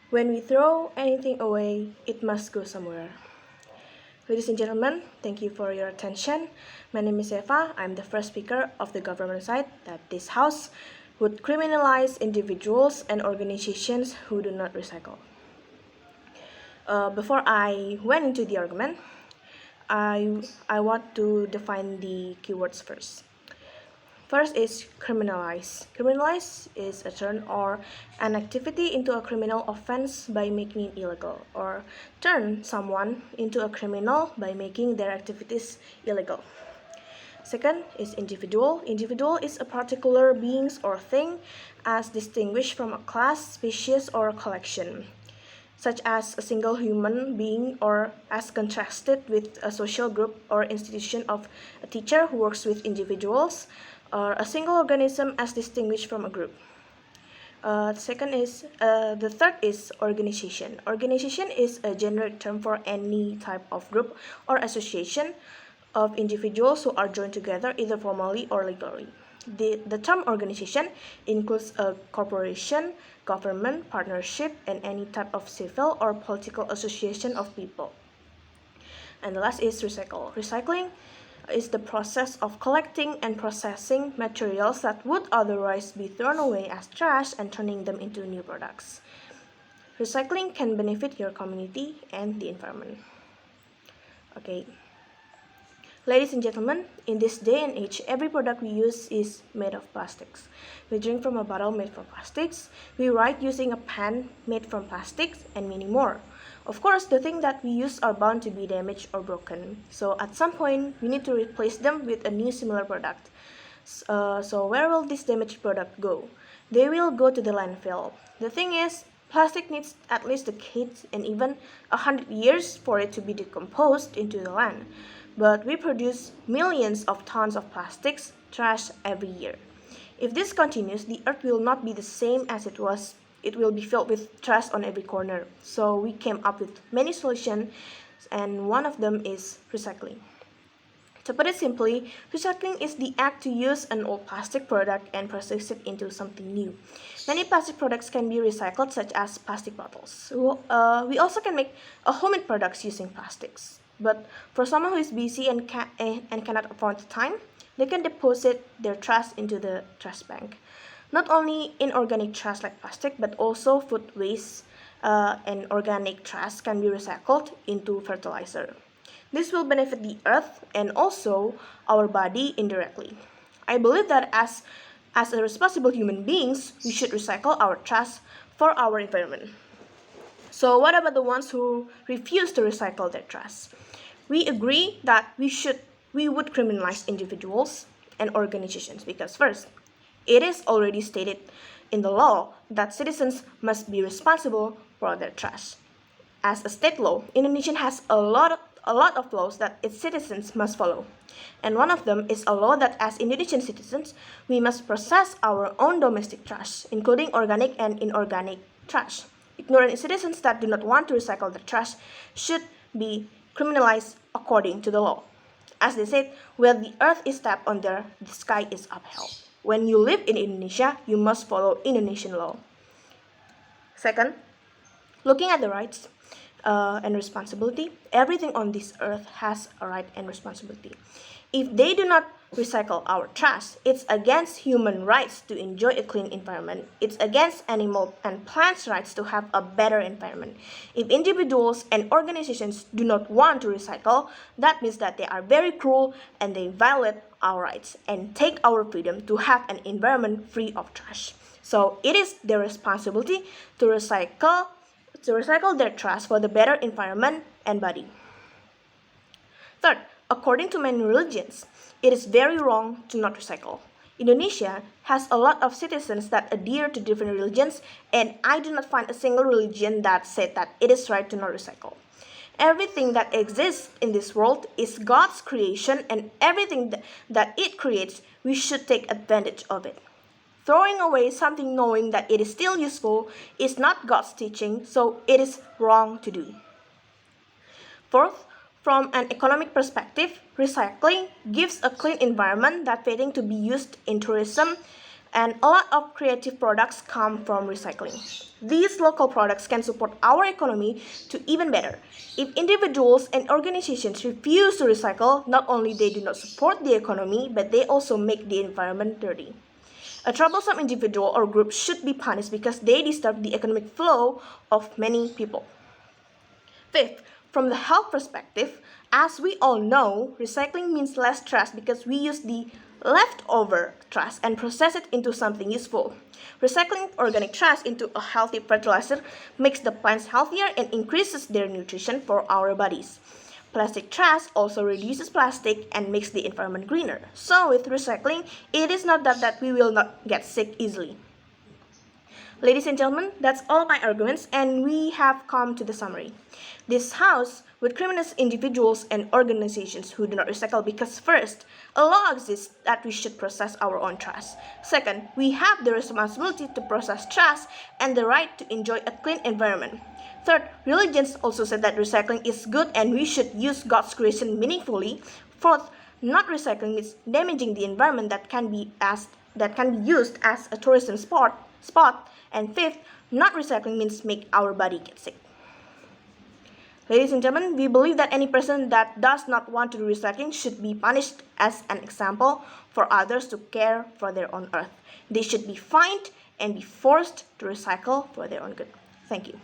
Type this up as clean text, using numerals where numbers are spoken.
When we throw anything away, it must go somewhere. Ladies and gentlemen, thank you for your attention. My name is Eva. I'm the first speaker of the government side that this House would criminalize individuals and organizations who do not recycle. Before I went into the argument, I want to define the keywords first. First is criminalize. Criminalize is a turn or an activity into a criminal offense by making it illegal, or turn someone into a criminal by making their activities illegal. Second is individual. Individual is a particular being or thing as distinguished from a class, species, or collection, such as a single human being or as contrasted with a social group or institution of a teacher who works with individuals, or a single organism as distinguished from a group. The third is organization. Organization is a generic term for any type of group or association of individuals who are joined together either formally or legally. The term organization includes a corporation, government, partnership, and any type of civil or political association of people. And the last is recycle. Recycling is the process of collecting and processing materials that would otherwise be thrown away as trash and turning them into new products. Recycling can benefit your community and the environment. Okay. Ladies and gentlemen, in this day and age, every product we use is made of plastics. We drink from a bottle made from plastics, we write using a pen made from plastics, and many more. Of course, the things that we use are bound to be damaged or broken, so at some point, we need to replace them with a new similar product. So where will this damaged product go? They will go to the landfill. The thing is, plastic needs at least decades and even 100 years for it to be decomposed into the land. But we produce millions of tons of plastics trash every year. If this continues, the earth will not be the same as it was. It will be filled with trash on every corner. So we came up with many solutions, and one of them is recycling. To put it simply, recycling is the act to use an old plastic product and process it into something new. Many plastic products can be recycled, such as plastic bottles. We also can make homemade products using plastics. But for someone who is busy and cannot afford the time, they can deposit their trash into the trash bank. Not only inorganic trash like plastic, but also food waste and organic trash can be recycled into fertilizer. This will benefit the earth and also our body indirectly. I believe that as a responsible human beings, we should recycle our trash for our environment. So what about the ones who refuse to recycle their trash? We agree that we would criminalize individuals and organizations because first, it is already stated in the law that citizens must be responsible for their trash. As a state law, Indonesia has a lot of laws that its citizens must follow. And one of them is a law that as Indonesian citizens, we must process our own domestic trash, including organic and inorganic trash. Ignorant citizens that do not want to recycle the trash should be criminalized according to the law. As they said, where the earth is tapped on there, the sky is upheld. When you live in Indonesia, you must follow Indonesian law. Second, looking at the rights and responsibility, everything on this earth has a right and responsibility. If they do not recycle our trash, it's against human rights to enjoy a clean environment. It's against animal and plants' rights to have a better environment. If individuals and organizations do not want to recycle, that means that they are very cruel and they violate our rights and take our freedom to have an environment free of trash. So it is their responsibility to recycle their trash for the better environment and body. Third, according to many religions, it is very wrong to not recycle. Indonesia has a lot of citizens that adhere to different religions, and I do not find a single religion that said that it is right to not recycle. Everything that exists in this world is God's creation, and everything that it creates, we should take advantage of it. Throwing away something knowing that it is still useful is not God's teaching, so it is wrong to do. Fourth, from an economic perspective, recycling gives a clean environment that fitting to be used in tourism, And a lot of creative products come from recycling. These local products can support our economy to even better. If individuals and organizations refuse to recycle, not only they do not support the economy, but they also make the environment dirty. A troublesome individual or group should be punished because they disturb the economic flow of many people. Fifth, from the health perspective, as we all know, recycling means less trash because we use the leftover trash and process it into something useful. Recycling organic trash into a healthy fertilizer makes the plants healthier and increases their nutrition for our bodies. Plastic trash also reduces plastic and makes the environment greener. So with recycling, it is not that we will not get sick easily. Ladies and gentlemen, that's all my arguments, and we have come to the summary. This House would criminalize individuals and organizations who do not recycle because, first, a law exists that we should process our own trash. Second, we have the responsibility to process trash and the right to enjoy a clean environment. Third, religions also said that recycling is good and we should use God's creation meaningfully. Fourth, not recycling means damaging the environment that can be used as a tourism spot. And fifth, not recycling means make our body get sick. Ladies and gentlemen, we believe that any person that does not want to do recycling should be punished as an example for others to care for their own earth. They should be fined and be forced to recycle for their own good. Thank you.